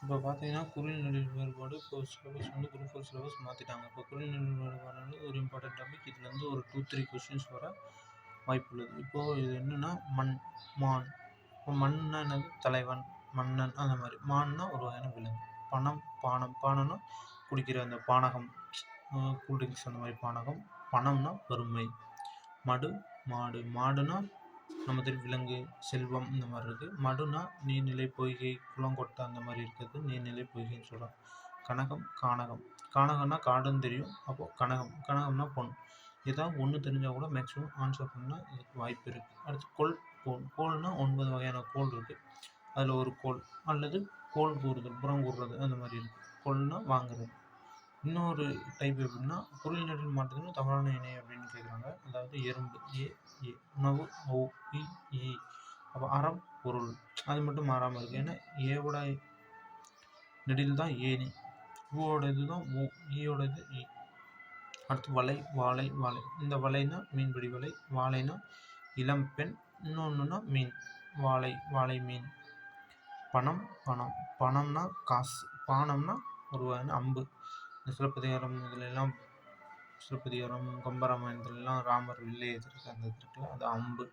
இப்போ பார்த்தீங்கன்னா, குரில் நெடில் வேறுபாடு இப்போ சிலபஸ் வந்து குரூப் 4 சிலபஸ் மாத்திட்டாங்க. இப்போ குரில் நெடில் வேறுபாடுன்றது ஒரு இம்பார்ட்டன்ட் டாபிக். இதுலேருந்து ஒரு 2, 3 கொஸ்டின்ஸ் வர வாய்ப்புள்ளது. இப்போ இது என்னன்னா மண், மான். இப்போ மண்னா என்னது? தலைவன், மன்னன் அந்த மாரி. மான்னா ஒரு வகையான விலங்கு. பணம், பானம். பானம்னா குடிக்கிற அந்த பானகம், கூல் ட்ரிங்க்ஸ் அந்த மாரி பானகம். பணம்னா வறுமை. மடு, மாடு. மாடுனா நம்ம தெரியும் விலங்கு, செல்வம் இந்த மாரி இருக்கு. மடுனா நீர்நிலை, பொய்கை, குளம், குட்டை அந்த மாரி இருக்கிறது நீர்நிலை, பொய்கைன்னு சொல்றோம். கனகம், கானகம். கானகம்னா காடுன்னு தெரியும். அப்போ கனகம். கனகம்னா பொன். ஏதாவது ஒண்ணு தெரிஞ்சா கூட மேக்ஸிமம் ஆன்சர் பண்ண இதுக்கு வாய்ப்பு இருக்கு. அடுத்து கோல், கோல். கோல்னா 9 வகையான கோல் இருக்கு. அதுல ஒரு கோல் அல்லது கோல் கூறுதல், புறம் கூறுறது அந்த மாரி இருக்கு. கோல்னா வாங்குறது. இன்னொரு டைப் எப்படின்னா, பொருள் நெடில் மாற்றுதலும் தவறான இணை அப்படின்னு கேட்குறாங்க. அதாவது எறும்பு ஏ, உணவு ஔ, இ. அப்போ அறம், பொருள் அது மட்டும் மாறாமல் இருக்கு. ஏன்னா ஏவோட நெடில் தான் ஏனி, ஊவோட இதுதான் ஊ, ஈயோட இது ஈ. அடுத்து வலை, வாழை, வாழை. இந்த வலைனா மீன்பிடி வலை, வாழைனா இளம் பெண், இன்னொன்றுனா மீன், வாழை, வாழை மீன். பணம், பணம். பணம்னா காசு, பானம்னா ஒரு வகையான அம்பு. இந்த சிலப்பதிகாரம் இதிலெல்லாம் சிலப்பதிகாரம், கம்பராமாயணத்துலலாம் ராமர் வில்லை எதிர்க்க அந்த இது இருக்குல்ல, அது அம்பு.